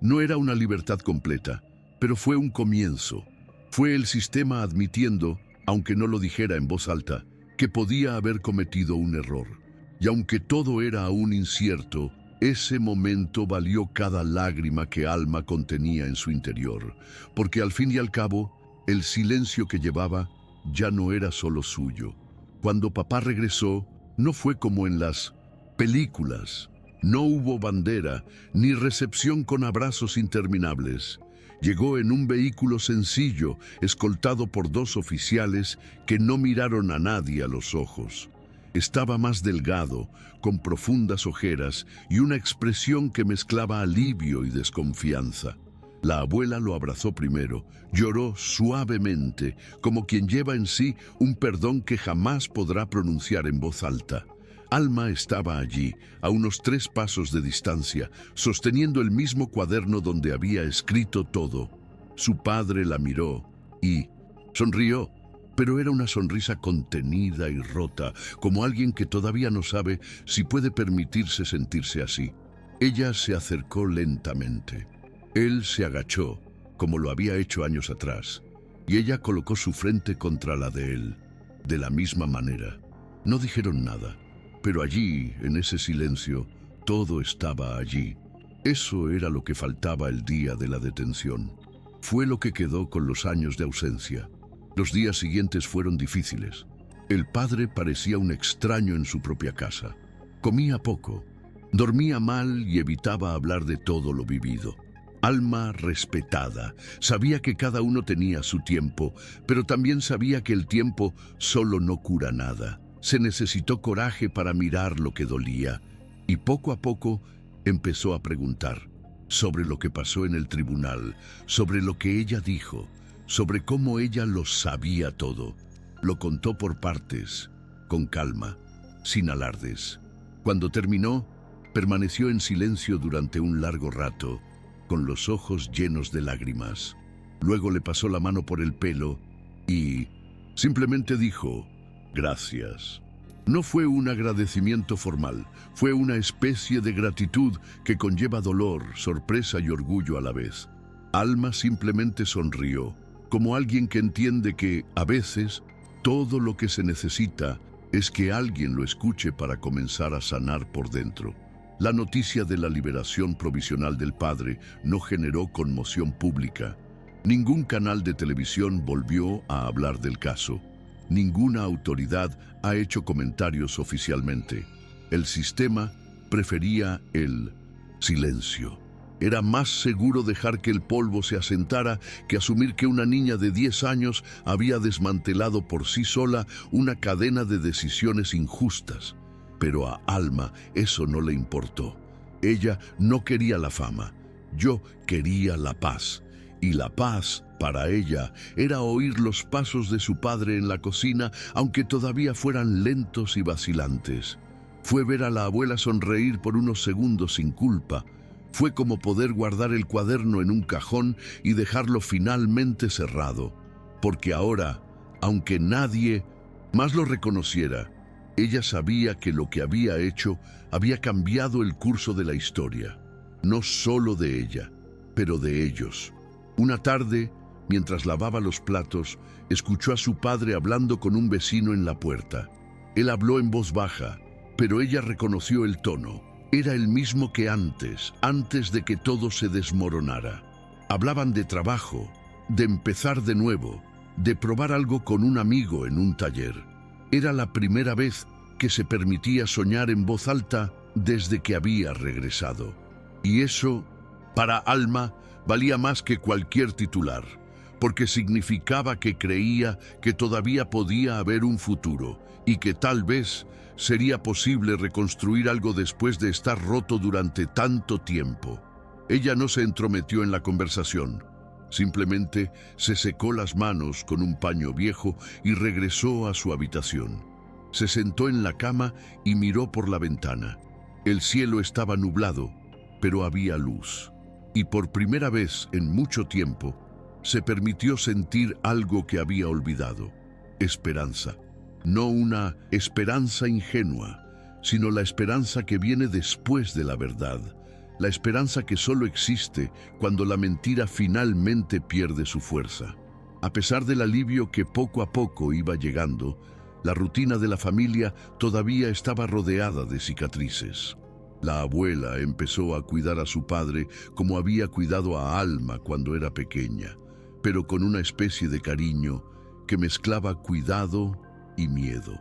Speaker 1: No era una libertad completa, pero fue un comienzo. Fue el sistema admitiendo, aunque no lo dijera en voz alta, que podía haber cometido un error. Y aunque todo era aún incierto, ese momento valió cada lágrima que Alma contenía en su interior, porque al fin y al cabo, el silencio que llevaba ya no era solo suyo. Cuando papá regresó, no fue como en las películas. No hubo bandera, ni recepción con abrazos interminables. Llegó en un vehículo sencillo, escoltado por 2 oficiales que no miraron a nadie a los ojos. Estaba más delgado, con profundas ojeras y una expresión que mezclaba alivio y desconfianza. La abuela lo abrazó primero, lloró suavemente, como quien lleva en sí un perdón que jamás podrá pronunciar en voz alta. Alma estaba allí, a unos 3 pasos de distancia, sosteniendo el mismo cuaderno donde había escrito todo. Su padre la miró y sonrió, pero era una sonrisa contenida y rota, como alguien que todavía no sabe si puede permitirse sentirse así. Ella se acercó lentamente. Él se agachó, como lo había hecho años atrás, y ella colocó su frente contra la de él, de la misma manera. No dijeron nada, pero allí, en ese silencio, todo estaba allí. Eso era lo que faltaba el día de la detención. Fue lo que quedó con los años de ausencia. Los días siguientes fueron difíciles. El padre parecía un extraño en su propia casa. Comía poco, dormía mal y evitaba hablar de todo lo vivido. Alma respetada, sabía que cada uno tenía su tiempo, pero también sabía que el tiempo solo no cura nada. Se necesitó coraje para mirar lo que dolía, y poco a poco empezó a preguntar sobre lo que pasó en el tribunal, sobre lo que ella dijo, sobre cómo ella lo sabía todo. Lo contó por partes, con calma, sin alardes. Cuando terminó, permaneció en silencio durante un largo rato, con los ojos llenos de lágrimas. Luego le pasó la mano por el pelo y simplemente dijo, «Gracias». No fue un agradecimiento formal, fue una especie de gratitud que conlleva dolor, sorpresa y orgullo a la vez. Alma simplemente sonrió, como alguien que entiende que, a veces, todo lo que se necesita es que alguien lo escuche para comenzar a sanar por dentro. La noticia de la liberación provisional del padre no generó conmoción pública. Ningún canal de televisión volvió a hablar del caso. Ninguna autoridad ha hecho comentarios oficialmente. El sistema prefería el silencio. Era más seguro dejar que el polvo se asentara que asumir que una niña de 10 años había desmantelado por sí sola una cadena de decisiones injustas. Pero a Alma eso no le importó. Ella no quería la fama. Yo quería la paz. Y la paz, para ella, era oír los pasos de su padre en la cocina, aunque todavía fueran lentos y vacilantes. Fue ver a la abuela sonreír por unos segundos sin culpa. Fue como poder guardar el cuaderno en un cajón y dejarlo finalmente cerrado. Porque ahora, aunque nadie más lo reconociera, ella sabía que lo que había hecho había cambiado el curso de la historia. No solo de ella, pero de ellos. Una tarde, mientras lavaba los platos, escuchó a su padre hablando con un vecino en la puerta. Él habló en voz baja, pero ella reconoció el tono. Era el mismo que antes de que todo se desmoronara. Hablaban de trabajo, de empezar de nuevo, de probar algo con un amigo en un taller. Era la primera vez que se permitía soñar en voz alta desde que había regresado. Y eso, para Alma, valía más que cualquier titular, porque significaba que creía que todavía podía haber un futuro y que tal vez sería posible reconstruir algo después de estar roto durante tanto tiempo. Ella no se entrometió en la conversación. Simplemente se secó las manos con un paño viejo y regresó a su habitación. Se sentó en la cama y miró por la ventana. El cielo estaba nublado, pero había luz. Y por primera vez en mucho tiempo, se permitió sentir algo que había olvidado: esperanza. No una esperanza ingenua, sino la esperanza que viene después de la verdad. La esperanza que solo existe cuando la mentira finalmente pierde su fuerza. A pesar del alivio que poco a poco iba llegando, la rutina de la familia todavía estaba rodeada de cicatrices. La abuela empezó a cuidar a su padre como había cuidado a Alma cuando era pequeña, pero con una especie de cariño que mezclaba cuidado y miedo,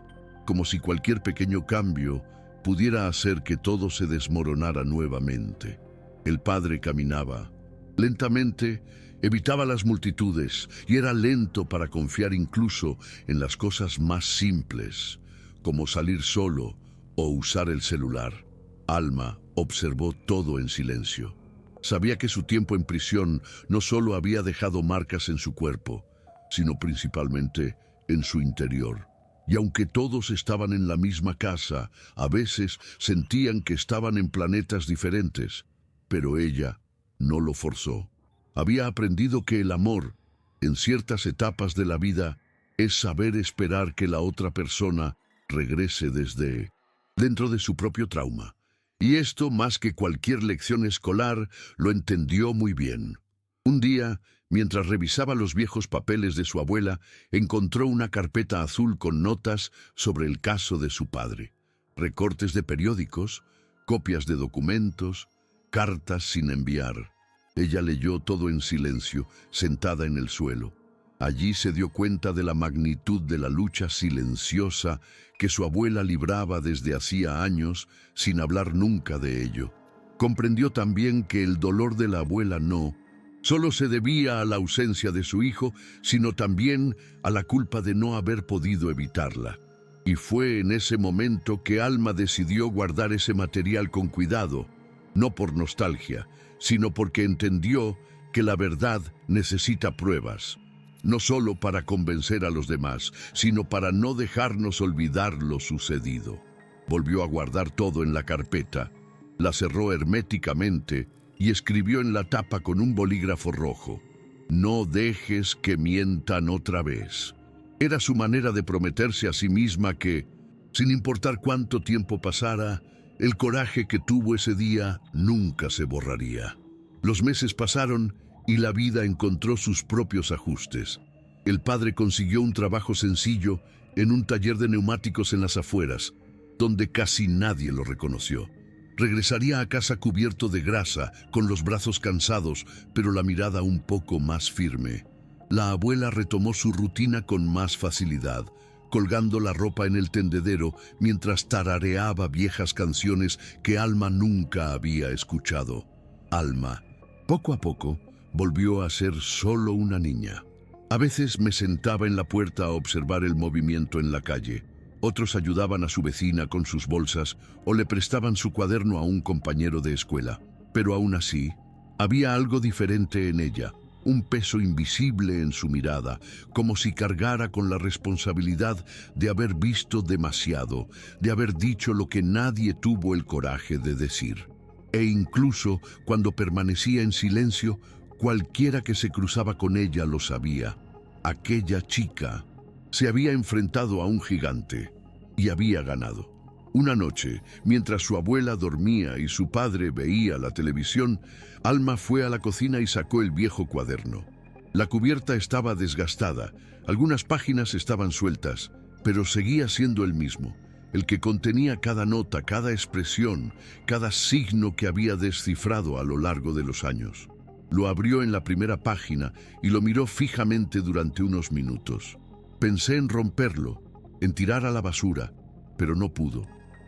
Speaker 1: como si cualquier pequeño cambio pudiera hacer que todo se desmoronara nuevamente. El padre caminaba lentamente, evitaba las multitudes y era lento para confiar incluso en las cosas más simples, como salir solo o usar el celular. Alma observó todo en silencio. Sabía que su tiempo en prisión no solo había dejado marcas en su cuerpo, sino principalmente en su interior. Y aunque todos estaban en la misma casa, a veces sentían que estaban en planetas diferentes, pero ella no lo forzó. Había aprendido que el amor, en ciertas etapas de la vida, es saber esperar que la otra persona regrese desde dentro de su propio trauma. Y esto, más que cualquier lección escolar, lo entendió muy bien. Un día, mientras revisaba los viejos papeles de su abuela, encontró una carpeta azul con notas sobre el caso de su padre. Recortes de periódicos, copias de documentos, cartas sin enviar. Ella leyó todo en silencio, sentada en el suelo. Allí se dio cuenta de la magnitud de la lucha silenciosa que su abuela libraba desde hacía años, sin hablar nunca de ello. Comprendió también que el dolor de la abuela no solo se debía a la ausencia de su hijo, sino también a la culpa de no haber podido evitarla. Y fue en ese momento que Alma decidió guardar ese material con cuidado, no por nostalgia, sino porque entendió que la verdad necesita pruebas, no solo para convencer a los demás, sino para no dejarnos olvidar lo sucedido. Volvió a guardar todo en la carpeta, la cerró herméticamente y escribió en la tapa con un bolígrafo rojo: «No dejes que mientan otra vez». Era su manera de prometerse a sí misma que, sin importar cuánto tiempo pasara, el coraje que tuvo ese día nunca se borraría. Los meses pasaron y la vida encontró sus propios ajustes. El padre consiguió un trabajo sencillo en un taller de neumáticos en las afueras, donde casi nadie lo reconoció. Regresaría a casa cubierto de grasa, con los brazos cansados, pero la mirada un poco más firme. La abuela retomó su rutina con más facilidad, colgando la ropa en el tendedero mientras tarareaba viejas canciones que Alma nunca había escuchado. Alma, poco a poco, volvió a ser solo una niña. A veces me sentaba en la puerta a observar el movimiento en la calle. Otros ayudaban a su vecina con sus bolsas o le prestaban su cuaderno a un compañero de escuela. Pero aún así, había algo diferente en ella, un peso invisible en su mirada, como si cargara con la responsabilidad de haber visto demasiado, de haber dicho lo que nadie tuvo el coraje de decir. E incluso cuando permanecía en silencio, cualquiera que se cruzaba con ella lo sabía. Aquella chica se había enfrentado a un gigante y había ganado. Una noche, mientras su abuela dormía y su padre veía la televisión, Alma fue a la cocina y sacó el viejo cuaderno. La cubierta estaba desgastada, algunas páginas estaban sueltas, pero seguía siendo el mismo, el que contenía cada nota, cada expresión, cada signo que había descifrado a lo largo de los años. Lo abrió en la primera página y lo miró fijamente durante unos minutos. Pensé en romperlo, en tirar a la basura, pero no pudo.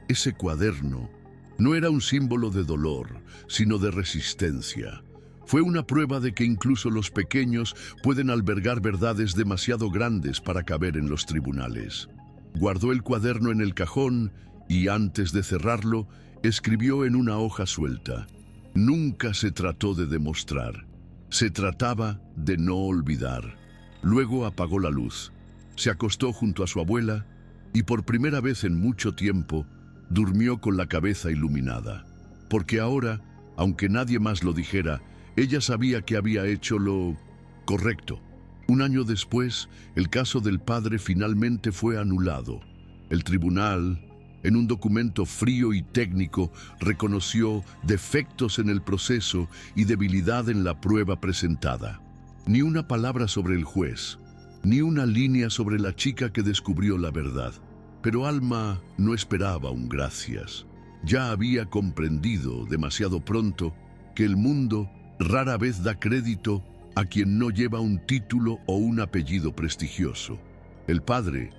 Speaker 1: Ese cuaderno no era un símbolo de dolor, sino de resistencia. Fue una prueba de que incluso los pequeños pueden albergar verdades demasiado grandes para caber en los tribunales. Guardó el cuaderno en el cajón y antes de cerrarlo, escribió en una hoja suelta: «Nunca se trató de demostrar, se trataba de no olvidar». Luego apagó la luz, se acostó junto a su abuela y por primera vez en mucho tiempo durmió con la cabeza iluminada. Porque ahora, aunque nadie más lo dijera, ella sabía que había hecho lo correcto. Un año después, el caso del padre finalmente fue anulado. El tribunal, en un documento frío y técnico, reconoció defectos en el proceso y debilidad en la prueba presentada. Ni una palabra sobre el juez, ni una línea sobre la chica que descubrió la verdad. Pero Alma no esperaba un gracias. Ya había comprendido demasiado pronto que el mundo rara vez da crédito a quien no lleva un título o un apellido prestigioso. El padre,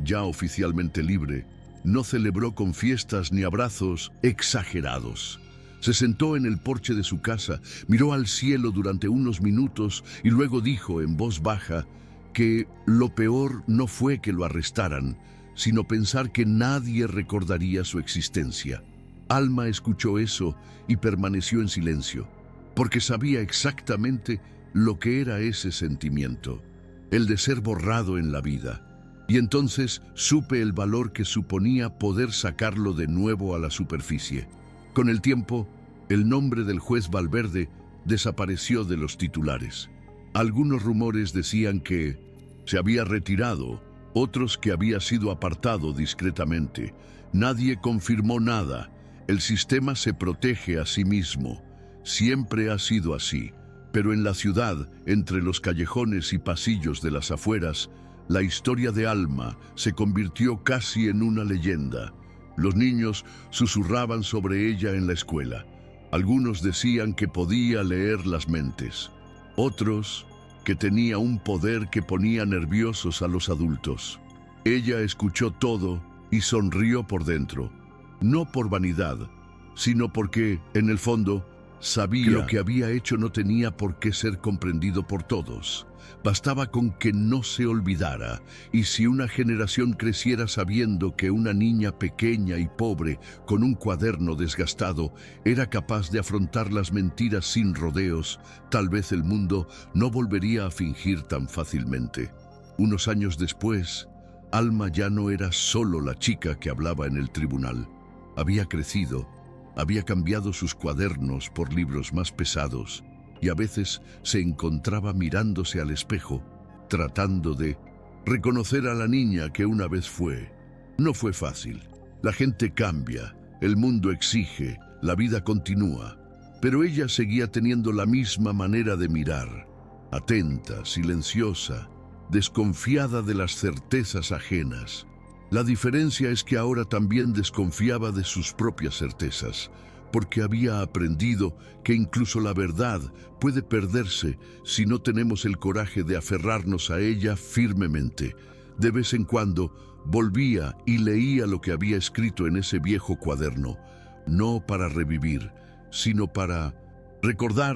Speaker 1: ya oficialmente libre, no celebró con fiestas ni abrazos exagerados. Se sentó en el porche de su casa, miró al cielo durante unos minutos y luego dijo en voz baja que lo peor no fue que lo arrestaran, sino pensar que nadie recordaría su existencia. Alma escuchó eso y permaneció en silencio, porque sabía exactamente lo que era ese sentimiento, el de ser borrado en la vida. Y entonces supe el valor que suponía poder sacarlo de nuevo a la superficie. Con el tiempo, el nombre del juez Valverde desapareció de los titulares. Algunos rumores decían que se había retirado, otros que había sido apartado discretamente. Nadie confirmó nada. El sistema se protege a sí mismo. Siempre ha sido así. Pero en la ciudad, entre los callejones y pasillos de las afueras, la historia de Alma se convirtió casi en una leyenda. Los niños susurraban sobre ella en la escuela. Algunos decían que podía leer las mentes. Otros, que tenía un poder que ponía nerviosos a los adultos. Ella escuchó todo y sonrió por dentro. No por vanidad, sino porque, en el fondo, sabía que lo que había hecho no tenía por qué ser comprendido por todos. Bastaba con que no se olvidara, y si una generación creciera sabiendo que una niña pequeña y pobre, con un cuaderno desgastado, era capaz de afrontar las mentiras sin rodeos, tal vez el mundo no volvería a fingir tan fácilmente. Unos años después, Alma ya no era solo la chica que hablaba en el tribunal. Había crecido. Había cambiado sus cuadernos por libros más pesados y a veces se encontraba mirándose al espejo, tratando de reconocer a la niña que una vez fue. No fue fácil. La gente cambia, el mundo exige, la vida continúa, pero ella seguía teniendo la misma manera de mirar, atenta, silenciosa, desconfiada de las certezas ajenas. La diferencia es que ahora también desconfiaba de sus propias certezas, porque había aprendido que incluso la verdad puede perderse si no tenemos el coraje de aferrarnos a ella firmemente. De vez en cuando volvía y leía lo que había escrito en ese viejo cuaderno, no para revivir, sino para recordar.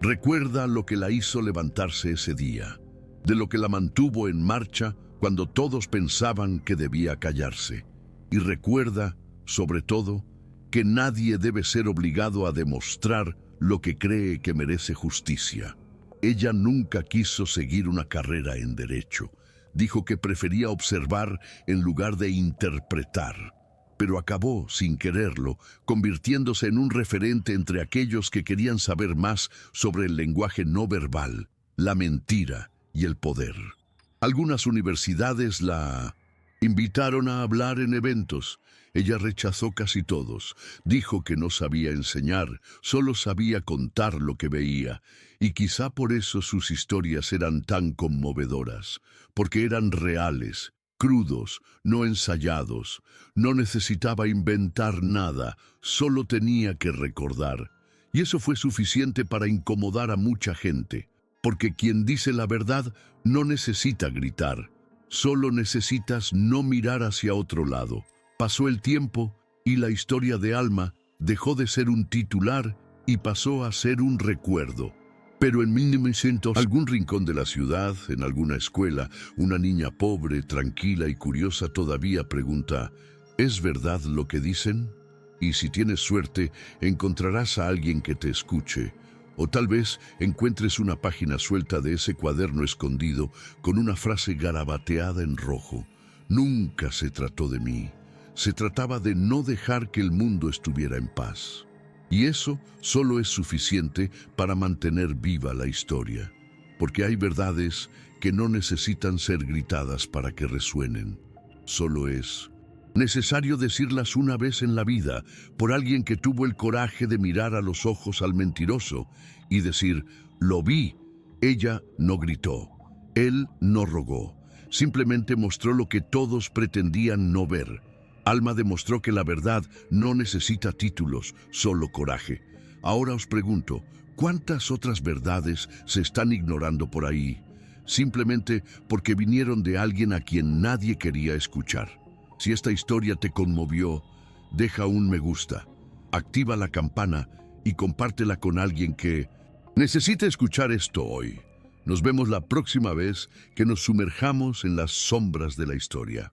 Speaker 1: Recuerda lo que la hizo levantarse ese día, de lo que la mantuvo en marcha cuando todos pensaban que debía callarse. Y recuerda, sobre todo, que nadie debe ser obligado a demostrar lo que cree que merece justicia. Ella nunca quiso seguir una carrera en derecho. Dijo que prefería observar en lugar de interpretar. Pero acabó, sin quererlo, convirtiéndose en un referente entre aquellos que querían saber más sobre el lenguaje no verbal, la mentira y el poder. Algunas universidades la invitaron a hablar en eventos. Ella rechazó casi todos. Dijo que no sabía enseñar, solo sabía contar lo que veía. Y quizá por eso sus historias eran tan conmovedoras, porque eran reales, crudos, no ensayados. No necesitaba inventar nada, solo tenía que recordar. Y eso fue suficiente para incomodar a mucha gente, porque quien dice la verdad no necesita gritar, solo necesitas no mirar hacia otro lado. Pasó el tiempo y la historia de Alma dejó de ser un titular y pasó a ser un recuerdo. Pero en 1900, algún rincón de la ciudad, en alguna escuela, una niña pobre, tranquila y curiosa todavía pregunta: ¿es verdad lo que dicen? Y si tienes suerte, encontrarás a alguien que te escuche. O tal vez encuentres una página suelta de ese cuaderno escondido con una frase garabateada en rojo. Nunca se trató de mí. Se trataba de no dejar que el mundo estuviera en paz. Y eso solo es suficiente para mantener viva la historia. Porque hay verdades que no necesitan ser gritadas para que resuenen. Solo es necesario decirlas una vez en la vida por alguien que tuvo el coraje de mirar a los ojos al mentiroso y decir: lo vi. Ella no gritó, él no rogó, simplemente mostró lo que todos pretendían no ver. Alma demostró que la verdad no necesita títulos, solo coraje. Ahora os pregunto, ¿cuántas otras verdades se están ignorando por ahí? Simplemente porque vinieron de alguien a quien nadie quería escuchar. Si esta historia te conmovió, deja un me gusta, activa la campana y compártela con alguien que necesite escuchar esto hoy. Nos vemos la próxima vez que nos sumerjamos en las sombras de la historia.